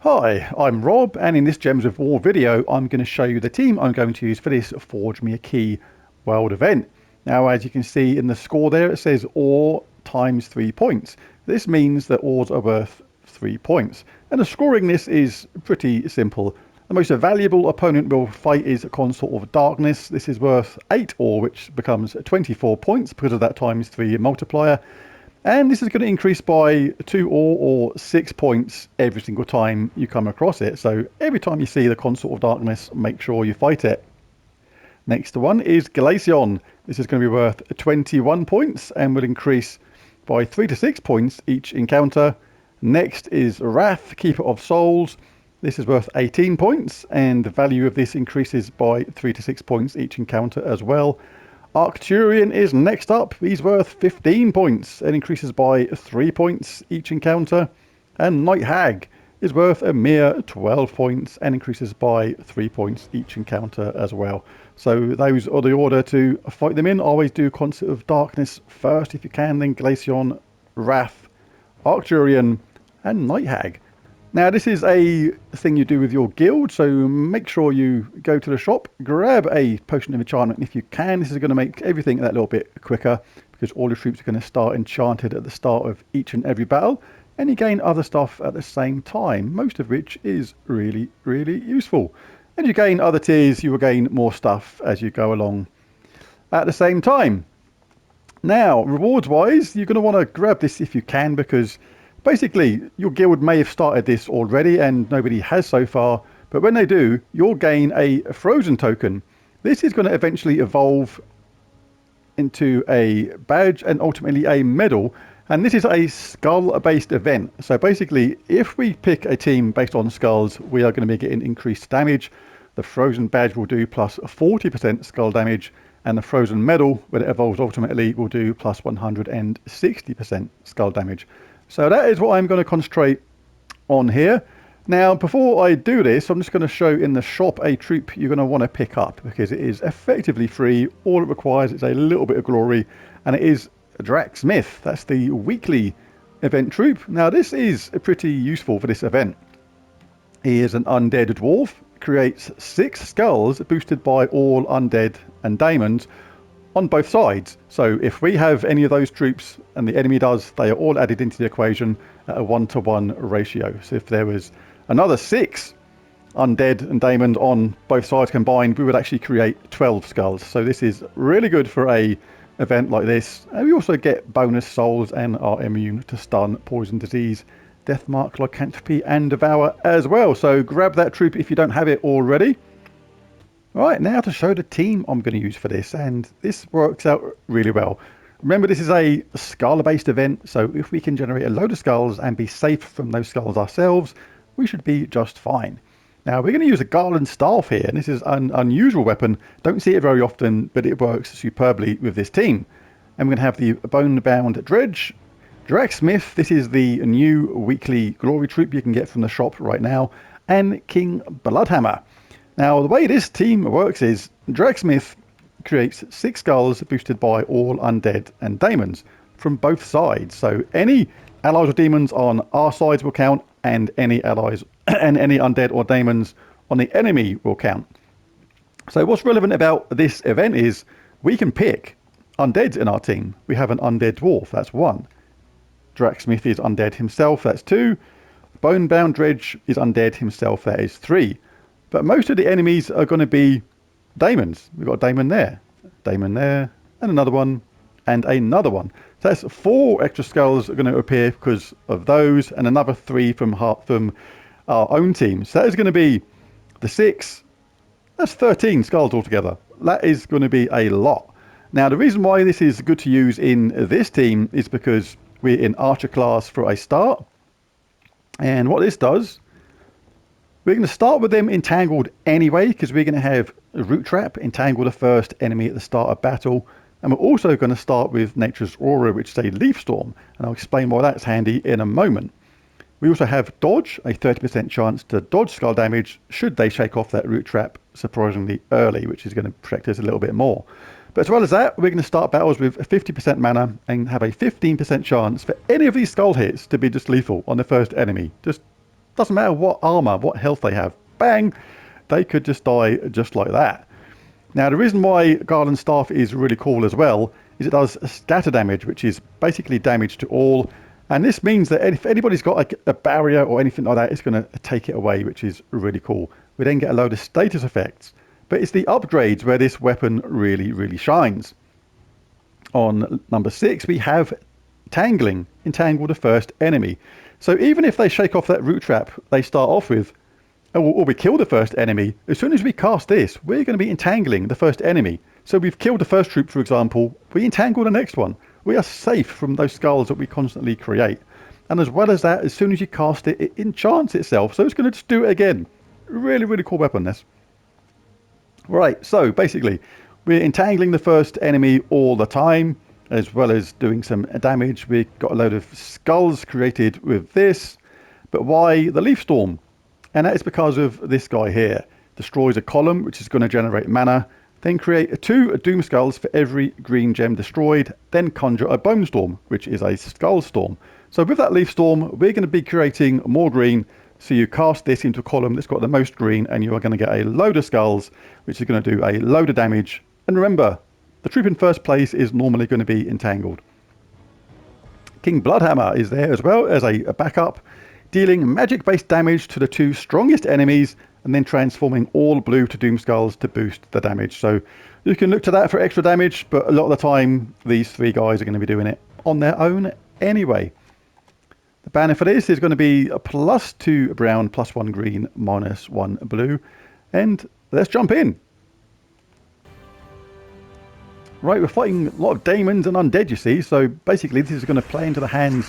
Hi, I'm Rob, and in this Gems of War video I'm going to show you the team I'm going to use for this Forge Me a Key world event. Now, as you can see in the score there, it says ore times 3 points. This means that ores are worth 3 points, and the scoring this is pretty simple. The most valuable opponent we'll fight is a Consort of Darkness. This is worth 8 ore, which becomes 24 points because of that times 3 multiplier. And this is going to increase by 2 ore or 6 points every single time you come across it. So every time you see the Consort of Darkness, make sure you fight it. Next one is Glaceon. This is going to be worth 21 points and will increase by 3 to 6 points each encounter. Next is Wrath, Keeper of Souls. This is worth 18 points and the value of this increases by 3 to 6 points each encounter as well. Arcturian is next up. He's worth 15 points and increases by 3 points each encounter. And Night Hag is worth a mere 12 points and increases by 3 points each encounter as well. So those are the order to fight them in. Always do Consort of Darkness first if you can, then Glaceon, Wrath, Arcturian and Night Hag. Now, this is a thing you do with your guild, so make sure you go to the shop, grab a potion of enchantment if you can. This is going to make everything that little bit quicker because all your troops are going to start enchanted at the start of each and every battle, and you gain other stuff at the same time, most of which is really, really useful. And you gain other tiers, you will gain more stuff as you go along at the same time. Now, rewards wise, you're going to want to grab this if you can because basically, your guild may have started this already and nobody has so far, but when they do, you'll gain a frozen token. This is going to eventually evolve into a badge and ultimately a medal, and this is a skull-based event. So basically, if we pick a team based on skulls, we are going to be getting increased damage. The frozen badge will do plus 40% skull damage, and the frozen medal, when it evolves ultimately, will do plus 160% skull damage. So that is what I'm going to concentrate on here. Now, before I do this, I'm just going to show in the shop a troop you're going to want to pick up because it is effectively free. All it requires is a little bit of glory, and it is Dracsmith. That's the weekly event troop. Now, this is pretty useful for this event. He is an undead dwarf, creates 6 skulls boosted by all undead and daemons on both sides. So if we have any of those troops and the enemy does, they are all added into the equation at a 1-to-1 ratio. So if there was another 6 undead and daemons on both sides combined, we would actually create 12 skulls. So this is really good for a event like this. And we also get bonus souls and are immune to stun, poison, disease, death mark, lycanthropy and devour as well. So grab that troop if you don't have it already. Right, now to show the team I'm going to use for this, and this works out really well. Remember, this is a skull-based event, so if we can generate a load of skulls and be safe from those skulls ourselves, we should be just fine. Now, we're going to use a garland staff here, and this is an unusual weapon. Don't see it very often, but it works superbly with this team. And we're going to have the bone-bound dredge, Dracsmith. This is the new weekly glory troop you can get from the shop right now, and King Bloodhammer. Now, the way this team works is Dracsmith creates 6 skulls boosted by all undead and daemons from both sides. So any allies or demons on our sides will count, and any allies and any undead or daemons on the enemy will count. So what's relevant about this event is we can pick undeads in our team. We have an undead dwarf, that's 1. Dracsmith is undead himself, that's 2. Bonebound Dredge is undead himself, that is 3. But most of the enemies are going to be daemons. We've got a daemon there, and another one, and another one. So that's 4 extra skulls are going to appear because of those, and another 3 from our own team. So that is going to be the 6. That's 13 skulls altogether. That is going to be a lot. Now, the reason why this is good to use in this team is because we're in Archer class for a start. And what this does, we're going to start with them entangled anyway, because we're going to have a root trap, entangle the first enemy at the start of battle. And we're also going to start with Nature's Aura, which is a leaf storm. And I'll explain why that's handy in a moment. We also have dodge, a 30% chance to dodge skull damage should they shake off that root trap surprisingly early, which is going to protect us a little bit more. But as well as that, we're going to start battles with 50% mana and have a 15% chance for any of these skull hits to be just lethal on the first enemy. Just Doesn't matter what armor, what health they have. Bang! They could just die just like that. Now, the reason why Garland Staff is really cool as well is it does scatter damage, which is basically damage to all. And this means that if anybody's got like a barrier or anything like that, it's going to take it away, which is really cool. We then get a load of status effects. But it's the upgrades where this weapon really, really shines. On number 6, we have Tangling. Entangle the first enemy. So even if they shake off that root trap they start off with, or we kill the first enemy, as soon as we cast this, we're going to be entangling the first enemy. So we've killed the first troop, for example, we entangle the next one. We are safe from those skulls that we constantly create. And as well as that, as soon as you cast it, it enchants itself. So it's going to just do it again. Really, really cool weapon, this. Right, so basically, we're entangling the first enemy all the time, as well as doing some damage. We've got a load of skulls created with this. But why the Leaf Storm? And that is because of this guy here. Destroys a column, which is going to generate mana. Then create 2 Doom Skulls for every green gem destroyed. Then conjure a Bone Storm, which is a Skull Storm. So with that Leaf Storm, we're going to be creating more green. So you cast this into a column that's got the most green, and you are going to get a load of skulls, which is going to do a load of damage. And remember, the troop in first place is normally going to be entangled. King Bloodhammer is there as well as a backup, dealing magic-based damage to the 2 strongest enemies, and then transforming all blue to Doom Skulls to boost the damage. So you can look to that for extra damage, but a lot of the time, these 3 guys are going to be doing it on their own anyway. The banner for this is going to be a +2 brown, +1 green, -1 blue. And let's jump in. Right, we're fighting a lot of daemons and undead, you see. So basically, this is going to play into the hands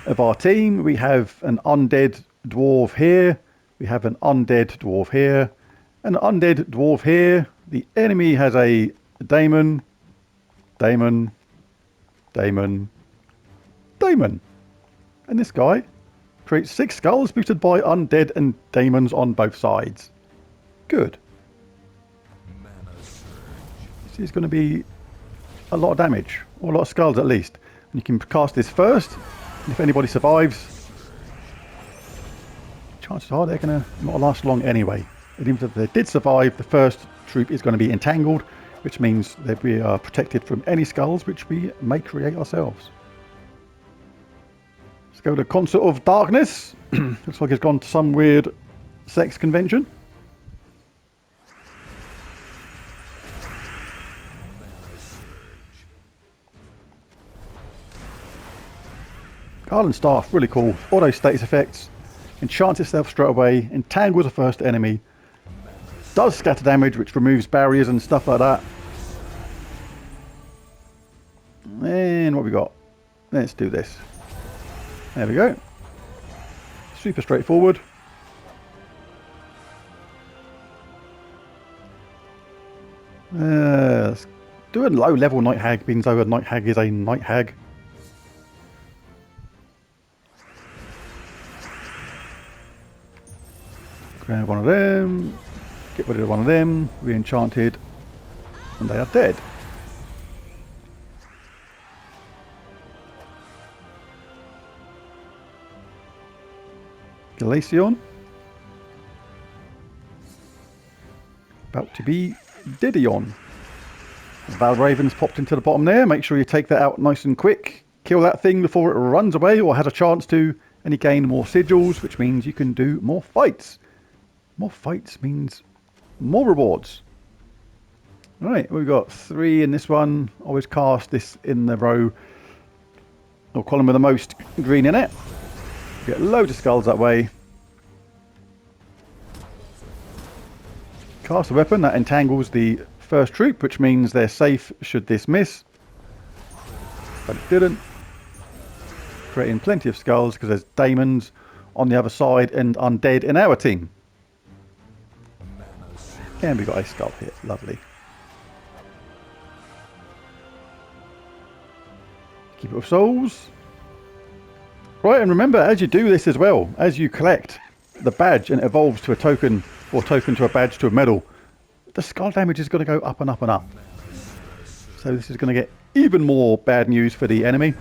of our team. We have an undead dwarf here. We have an undead dwarf here. An undead dwarf here. The enemy has a daemon, daemon, daemon, daemon. And this guy creates 6 skulls boosted by undead and daemons on both sides. Good. This is going to be a lot of damage, or a lot of skulls at least. And you can cast this first, and if anybody survives, chances are they're going to not last long anyway. And even if they did survive, the first troop is going to be entangled, which means that we are protected from any skulls which we may create ourselves. Let's go to Concert of Darkness. Looks like it's gone to some weird sex convention. Garland Staff, really cool. Auto status effects. Enchants itself straight away. Entangles the first enemy. Does scatter damage, which removes barriers and stuff like that. And what we got? Let's do this. There we go. Super straightforward. Let's do a low level Night Hag, being so a Night Hag is a Night Hag. Grab one of them, get rid of one of them, re-enchanted, and they are dead. Glaceon. About to be Didion. Valraven's popped into the bottom there. Make sure you take that out nice and quick. Kill that thing before it runs away or has a chance to, and you gain more sigils, which means you can do more fights. More fights means more rewards. Right, we've got 3 in this one. Always cast this in the row or column with the most green in it. Get loads of skulls that way. Cast a weapon that entangles the first troop, which means they're safe should this miss. But it didn't. Creating plenty of skulls because there's daemons on the other side and undead in our team. And we got a skull here. Lovely. Keep it with souls. Right, and remember, as you do this as well, as you collect the badge and it evolves to a token, or token to a badge to a medal, the skull damage is going to go up and up and up. So this is going to get even more bad news for the enemy.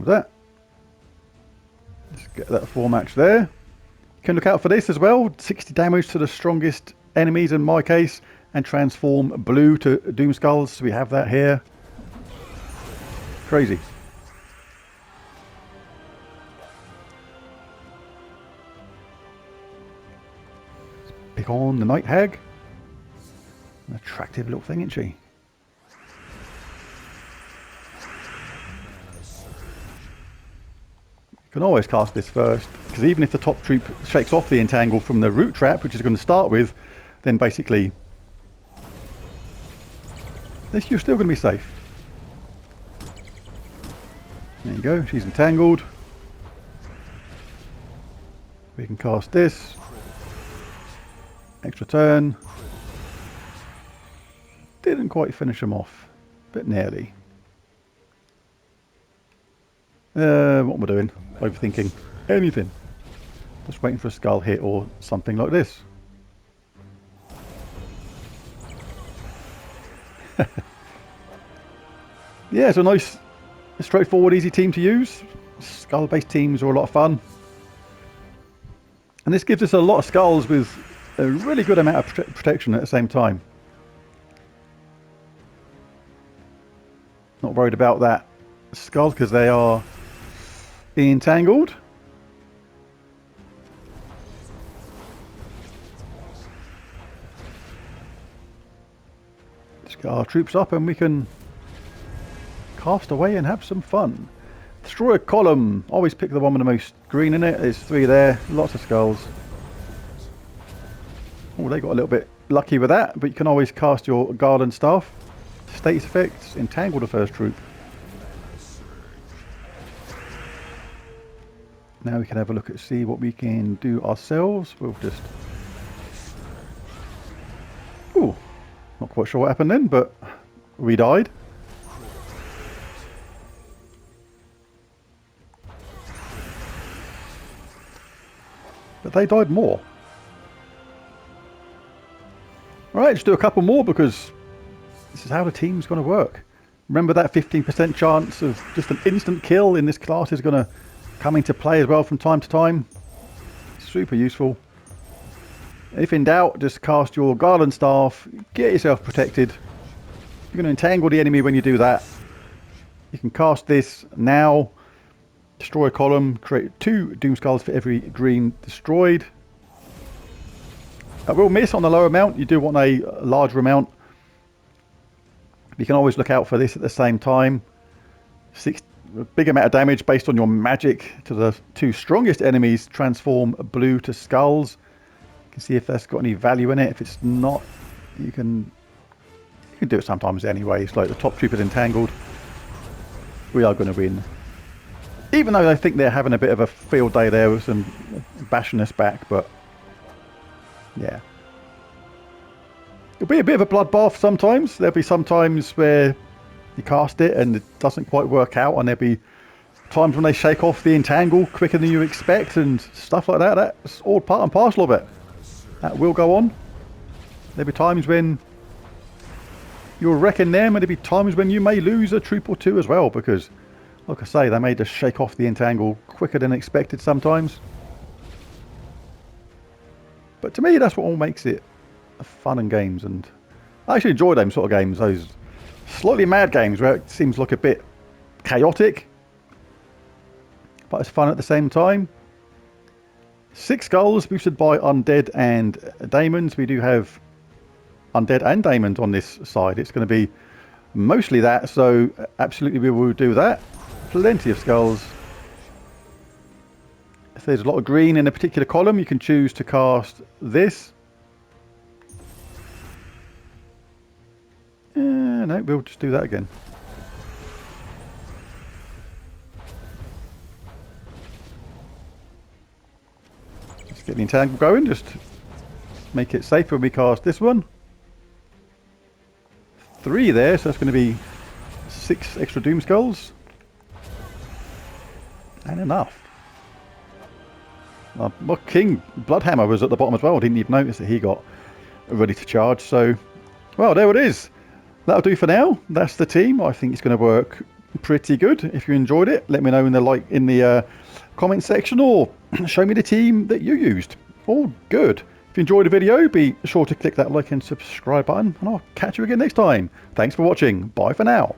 that. Let's get that 4 match there. You can look out for this as well. 60 damage to the strongest enemies in my case, and transform blue to Doom Skulls. So we have that here. Crazy. Let's pick on the Night Hag. An attractive little thing, isn't she? You can always cast this first, because even if the top troop shakes off the entangle from the root trap, which is going to start with, then basically you're still going to be safe. There you go, she's entangled. We can cast this. Extra turn. Didn't quite finish them off, but nearly. What am I doing? Overthinking anything. Just waiting for a skull hit or something like this. Yeah, it's a nice, straightforward, easy team to use. Skull-based teams are a lot of fun. And this gives us a lot of skulls with a really good amount of protection at the same time. Not worried about that skull because they are entangled. Let's get our troops up and we can cast away and have some fun. Destroy a column. Always pick the one with the most green in it. There's 3 there. Lots of skulls. Oh, they got a little bit lucky with that, but you can always cast your garden staff. Status effects. Entangle the first troop. Now we can have a look at see what we can do ourselves. We'll just... Ooh, not quite sure what happened then, but we died. But they died more. Alright, let's do a couple more because this is how the team's going to work. Remember that 15% chance of just an instant kill in this class is going to come into play as well from time to time. Super useful. If in doubt, just cast your garden staff, get yourself protected. You're going to entangle the enemy when you do that. You can cast this now. Destroy a column, create 2 Doom Skulls for every green destroyed. I will miss on the lower amount. You do want a larger amount. You can always look out for this at the same time. A big amount of damage based on your magic to the 2 strongest enemies. Transform blue to skulls. You can see if that's got any value in it. If it's not, you can do it sometimes anyway. It's like the top troop is entangled. We are going to win. Even though I think they're having a bit of a field day there with some bashing us back, but yeah. It'll be a bit of a bloodbath sometimes. There'll be some times where you cast it and it doesn't quite work out, and there'll be times when they shake off the entangle quicker than you expect and stuff like that. That's all part and parcel of it. That will go on. There'll be times when you'll reckon them, and there'll be times when you may lose a troop or 2 as well, because like I say, they may just shake off the entangle quicker than expected sometimes. But to me, that's what all makes it fun and games. And I actually enjoy them sort of games, those slightly mad games where it seems like a bit chaotic, but it's fun at the same time. 6 skulls boosted by undead and daemons. We do have undead and daemons on this side. It's going to be mostly that, so absolutely we will do that. Plenty of skulls. If there's a lot of green in a particular column, you can choose to cast this. No, we'll just do that again. Let's get the entangle going, just make it safe when we cast this one. 3 there, so that's going to be 6 extra Doom Skulls. And enough. My King Bloodhammer was at the bottom as well. I didn't even notice that he got ready to charge. So, well, there it is. That'll do for now. That's the team. I think it's going to work pretty good. If you enjoyed it, let me know in the comment section, or show me the team that you used. All good. If you enjoyed the video, be sure to click that like and subscribe button, and I'll catch you again next time. Thanks for watching. Bye for now.